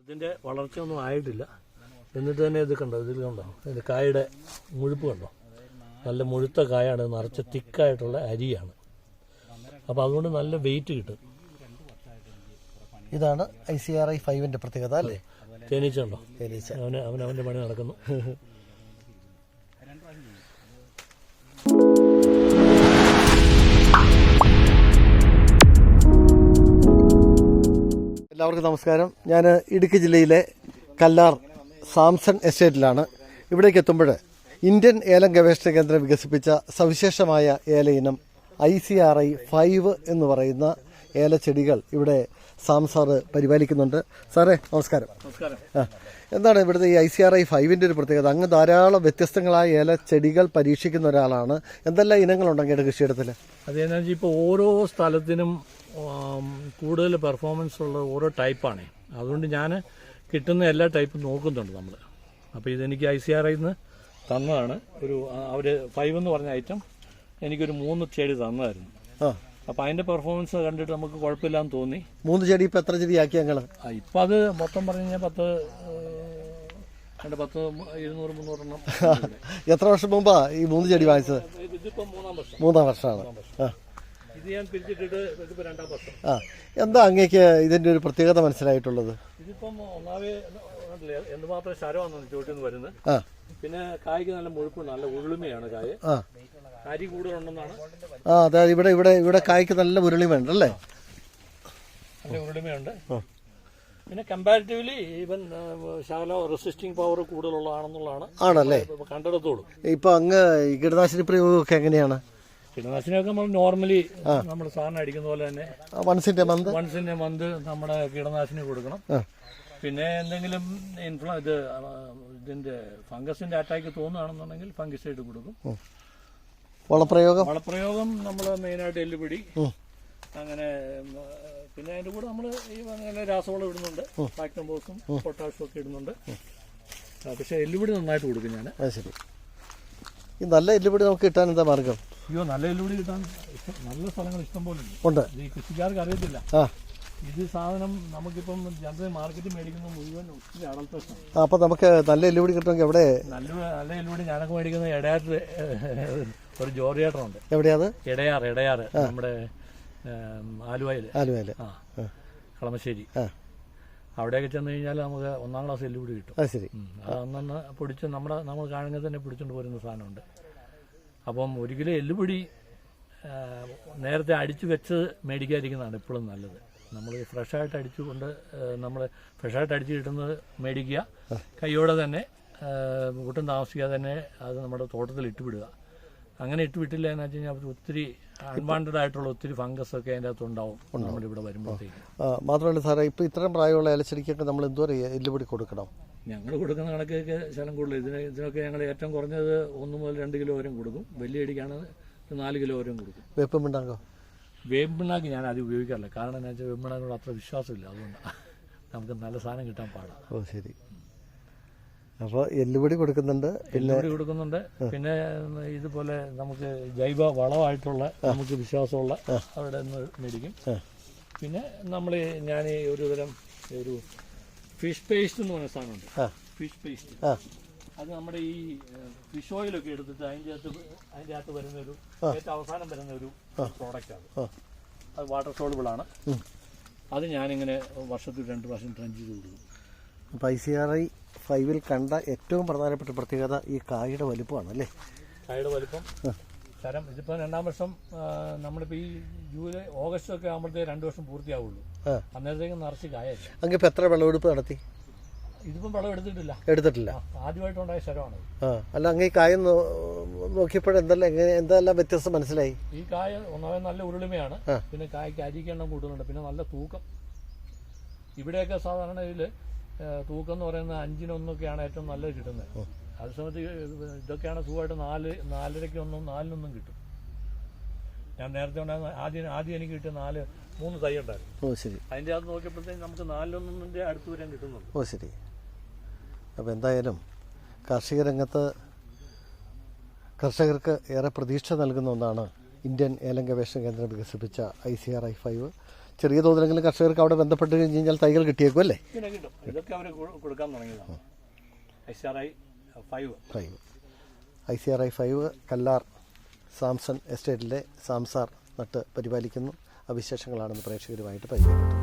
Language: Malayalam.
ഇതിൻ്റെ വളർച്ചയൊന്നും ആയിട്ടില്ല. എന്നിട്ട് തന്നെ ഇത് കണ്ടോ, ഇതിൽ കണ്ടോ, ഇതിൻ്റെ കായയുടെ മുഴുപ്പ് കണ്ടോ, നല്ല മുഴുത്ത കായാണ്, നിറച്ച് തിക്കായിട്ടുള്ള അരിയാണ്. അപ്പോൾ അതുകൊണ്ട് നല്ല വെയിറ്റ് കിട്ടും. ഇതാണ് ICRI 5-ന്റെ പ്രത്യേകത അല്ലേ? തേനീച്ച ഉണ്ടോ? തേനീച്ച അവൻ്റെ പണി നടക്കുന്നു. എല്ലാവർക്കും നമസ്കാരം. ഞാൻ ഇടുക്കി ജില്ലയിലെ കല്ലാർ സാംസൺ എസ്റ്റേറ്റിലാണ്. ഇവിടേക്ക് എത്തുമ്പോൾ ഇന്ത്യൻ ഏലം ഗവേഷണ കേന്ദ്രം വികസിപ്പിച്ച സവിശേഷമായ ഏല ഇനം ICRI 5 എന്ന് പറയുന്ന ഏലച്ചെടികൾ ഇവിടെ സാം സാറ് പരിപാലിക്കുന്നുണ്ട്. സാറേ നമസ്കാരം. നമസ്കാരം. എന്താണ് ഇവിടുത്തെ ഈ ICRI 5-ന്റെ ഒരു പ്രത്യേകത? അങ്ങ് ധാരാളം വ്യത്യസ്തങ്ങളായ ഏലച്ചെടികൾ പരീക്ഷിക്കുന്ന ഒരാളാണ്. എന്തെല്ലാം ഇനങ്ങളുണ്ടെങ്കിൽ കൃഷിയിടത്തിൽ? അതെന്നു വെച്ചാൽ ഇപ്പോൾ ഓരോ സ്ഥലത്തിനും കൂടുതൽ പെർഫോമൻസ് ഉള്ള ഓരോ ടൈപ്പാണ്. അതുകൊണ്ട് ഞാൻ കിട്ടുന്ന എല്ലാ ടൈപ്പും നോക്കുന്നുണ്ട് നമ്മൾ. അപ്പോൾ ഇതെനിക്ക് ICRIന്ന് തന്നതാണ്. അവർ 5 എന്ന് പറഞ്ഞ ഐറ്റം എനിക്കൊരു 3 ചെടി തന്നതായിരുന്നു. അപ്പോൾ അതിൻ്റെ പെർഫോമൻസ് കണ്ടിട്ട് നമുക്ക് കുഴപ്പമില്ലാന്ന് തോന്നി. 3 ചെടി ഇപ്പം എത്ര ചെടി ആക്കി ഞങ്ങൾ? ഇപ്പം അത് മൊത്തം പറഞ്ഞു കഴിഞ്ഞാൽ 200-300 എണ്ണം. എത്ര വർഷം മുമ്പാ ഈ 3 ചെടി വാങ്ങിച്ചത്? ഇതിപ്പോൾ 3-ാം വർഷം. 3-ാം വർഷമാണ്. ഇത് ഞാൻ പിരിച്ചിട്ടിട്ട് ഇതിപ്പോൾ 2-ാം വർഷം. എന്താ അങ്ങേക്ക് ഇതിന്റെ ഒരു പ്രത്യേകത മനസ്സിലായിട്ടുള്ളത്? ഇതിപ്പം ഒന്നാമേ എന്തുമാത്രം ശരമാണെന്ന് ചോട്ടിൽ നിന്ന് വരുന്നത്. പിന്നെ കായ്ക്ക് നല്ല മുഴുപ്പ്, നല്ല ഉരുളിമയാണ് കായ്. അരി കൂടുതലുണ്ടെന്നാണ്. അതായത് ഇവിടെ കായ്ക്ക് നല്ല ഉരുളിമയുണ്ട് അല്ലേ? നല്ല ഉരുളിമയുണ്ട്. പിന്നെ കമ്പാരിറ്റീവ്ലി ഈവൻ ശകല റെസിസ്റ്റിംഗ് പവർ കൂടുതലുള്ളതാണെന്നുള്ളതാണ് ആണല്ലേ കണ്ടെടുത്തോളൂ. ഇപ്പൊ അങ്ങ് കീടനാശിനി പ്രയോഗമൊക്കെ എങ്ങനെയാണ്? കീടനാശിനിയൊക്കെ നമ്മൾ നോർമലി നമ്മൾ സാറിന് അടിക്കുന്ന പോലെ തന്നെ വൺസിന്റെ മന്ത് നമ്മുടെ കീടനാശിനി കൊടുക്കണം. പിന്നെ എന്തെങ്കിലും ഇതിന്റെ ഫംഗസിന്റെ അറ്റാക്ക് തോന്നുകയാണെന്നുണ്ടെങ്കിൽ ഫംഗിസൈഡ് കൊടുക്കും. വളപ്രയോഗം നമ്മൾ മെയിനായിട്ട് എല്ലുപിടി, അങ്ങനെ പിന്നെ അതിന്റെ കൂടെ നമ്മൾ ഈ രാസവളം ഇടുന്നുണ്ട്. ഫാക്ടംബോസും പൊട്ടാഷും ഒക്കെ ഇടുന്നുണ്ട്. പക്ഷെ എല്ലുപിടി നന്നായിട്ട് കൊടുക്കും ഞാൻ. ശരി. ഈ നല്ല എല്ലുപിടി നമുക്ക് കിട്ടാൻ എന്താ മാർഗം? അയ്യോ, നല്ല എല്ലുപിടി കിട്ടാൻ നല്ല സ്ഥലങ്ങൾ ഇഷ്ടം പോലെ ഉണ്ട്. ഈ കൃഷിക്കാർക്ക് അറിയത്തില്ല. ഇത് സാധനം നമുക്കിപ്പം ജനറൽ മാർക്കറ്റിൽ മേടിക്കുന്ന മുഴുവൻ ഒത്തിരി അടൽപ്രശ്നം. അപ്പൊ നമുക്ക് നല്ല എല്ലുപിടി കിട്ടുമെങ്കിൽ എവിടെ? നല്ല എല്ലുപിടി ഞാനൊക്കെ മേടിക്കുന്ന എടയാറ് ഒരു ജോറിയേട്ടറുണ്ട്. എവിടെയാണ്? എടയാറ് നമ്മുടെ ആലുവയില്. കളമശ്ശേരി. അവിടെയൊക്കെ ചെന്ന് കഴിഞ്ഞാൽ നമുക്ക് 1-ാം ക്ലാസ് എല്ലുപിടി കിട്ടും. ശരി. അത് അന്നന്ന് പൊടിച്ച് നമ്മൾ കാണുന്നത് തന്നെ പിടിച്ചുകൊണ്ട് പോരുന്ന സാധനമുണ്ട്. അപ്പം 1 കിലോ എല്ലുപിടി നേരത്തെ അടിച്ചു വെച്ച് മേടിക്കാതിരിക്കുന്നതാണ് എപ്പോഴും നല്ലത്. നമ്മൾ ഫ്രഷായിട്ട് അടിച്ചു കിട്ടുന്നത് മേടിക്കുക. കൈയോടെ തന്നെ ഒട്ടും താമസിക്കാതെ തന്നെ അത് നമ്മുടെ തോട്ടത്തിൽ ഇട്ടുവിടുക. അങ്ങനെ ഇട്ടുവിട്ടില്ല എന്ന് വെച്ച് കഴിഞ്ഞാൽ ഒത്തിരി അൺവാണ്ടഡ് ആയിട്ടുള്ള ഒത്തിരി ഫംഗസ് ഒക്കെ അതിൻ്റെ അകത്ത് ഉണ്ടാവും നമ്മുടെ ഇവിടെ വരുമ്പോഴത്തേക്ക്. മാത്രമല്ല സാറേ, ഇപ്പം ഇത്രയും പ്രായമുള്ള ഏലച്ചെടിക്കൊക്കെ നമ്മൾ എന്തോ എല്ലുപിടി കൊടുക്കണം? ഞങ്ങൾ കൊടുക്കുന്ന കണക്കൊക്കെ ശലം കൂടുതൽ. ഇതിനൊക്കെ ഞങ്ങൾ ഏറ്റവും കുറഞ്ഞത് 1 മുതൽ 2 കിലോ വരെയും കൊടുക്കും. വലിയ അടിക്കാണ് 4 കിലോ വരെയും കൊടുക്കും. വേപ്പം പിണ്ണാക്കോ? വേപ്പിണ്ണാക്ക് ഞാൻ അത് ഉപയോഗിക്കാറില്ല. കാരണം എന്താ വെച്ചാൽ വേപ്പിണ്ണാക്കിനോട് അത്ര വിശ്വാസമില്ല. അതുകൊണ്ടാണ് നമുക്ക് നല്ല സാധനം കിട്ടാൻ പാടാണ്. ഓ ശരി. അപ്പോൾ എല്ലുപൊടി കൊടുക്കുന്നുണ്ട്. പിന്നെ ഇതുപോലെ നമുക്ക് ജൈവ വളമായിട്ടുള്ള നമുക്ക് വിശ്വാസമുള്ള അവിടെ നിന്ന് മേടിക്കും. പിന്നെ ഞാൻ ഒരു തരം ഒരു ഫിഷ് പേസ്റ്റ് എന്ന് പറഞ്ഞ സാധനമുണ്ട്. ഫിഷ് പേസ്റ്റ് അത് നമ്മുടെ ഈ ഫിഷ് ഓയിലൊക്കെ എടുത്തിട്ട് അതിൻ്റെ അകത്ത് വരുന്ന ഏറ്റവും അവസാനം വരുന്ന ഒരു പ്രോഡക്റ്റാണ്. അത് വാട്ടർ സോളുബിൾ ആണ്. അത് ഞാനിങ്ങനെ വർഷത്തിൽ 2 പ്രാവശ്യം ട്രെഞ്ച് ചെയ്ത് കൊടുക്കും. അപ്പോൾ ICRI 5-ൽ കണ്ട ഏറ്റവും പ്രധാനപ്പെട്ട പ്രത്യേകത ഈ കായുടെ വലുപ്പമാണ് അല്ലേ? കായുടെ വലുപ്പം തരം. ഇതിപ്പോൾ 2-ാം വർഷം. നമ്മളിപ്പോൾ ഈ ജൂലൈ ഓഗസ്റ്റ് ഒക്കെ ആകുമ്പോഴത്തേക്ക് 2 വർഷം പൂർത്തിയാവുള്ളൂ. അന്നേരത്തേക്ക് നിറച്ച് കായല്ല. അങ്ങിപ്പോൾ എത്ര വിളവെടുപ്പ് നടത്തി? ഇതിപ്പം വളം എടുത്തിട്ടില്ല. ആദ്യമായിട്ടുണ്ടായ ശരമാണ്. അല്ല, അങ്ങ് ഈ കായ നോക്കിയപ്പോഴെന്തെല്ലാം വ്യത്യാസം മനസ്സിലായി? ഈ കായ ഒന്നാമത് നല്ല ഉരുളിമയാണ്. പിന്നെ കായ്ക്ക് അരിക്കെണ്ണം കൂട്ടുന്നുണ്ട്. പിന്നെ നല്ല തൂക്കം. ഇവിടെയൊക്കെ സാധാരണ ഇതിൽ തൂക്കം എന്ന് പറയുന്നത് 5-1 ഏറ്റവും നല്ലത് കിട്ടുന്നത്. അതേ സമയത്ത് ഇതൊക്കെയാണ് സുഖമായിട്ട് 4-4.5-1 4-1 കിട്ടും. ഞാൻ നേരത്തെ ഉണ്ടായിരുന്ന ആദ്യം എനിക്ക് കിട്ടിയ 3 തൈ ഉണ്ടായിരുന്നു. അതിൻ്റെ അകത്ത് നോക്കിയപ്പോഴത്തേക്ക് നമുക്ക് 4-1 അടുത്ത് വരാൻ കിട്ടുന്നുണ്ട്. ഓ ശരി. അപ്പോൾ എന്തായാലും കാർഷിക രംഗത്ത് കർഷകർക്ക് ഏറെ പ്രതീക്ഷ നൽകുന്ന ഒന്നാണ് ഇന്ത്യൻ ഏലം ഗവേഷണ കേന്ദ്രം വികസിപ്പിച്ച ICRI 5. ചെറിയ തോതിലെങ്കിലും കർഷകർക്ക് അവിടെ ബന്ധപ്പെട്ട് കഴിഞ്ഞാൽ തൈകൾ കിട്ടിയേക്കും അല്ലേ? പിന്നെ കിട്ടും. ഇതൊക്കെ അവർ കൊടുക്കാൻ തുടങ്ങിയതാണ്. ICRI 5 ICRI 5 കല്ലാർ സാംസൺ എസ്റ്റേറ്റിലെ സാംസാർ നട്ട് പരിപാലിക്കുന്നു. ആ വിശേഷങ്ങളാണെന്ന് പ്രേക്ഷകരുമായിട്ട് പരിചയപ്പെട്ടത്.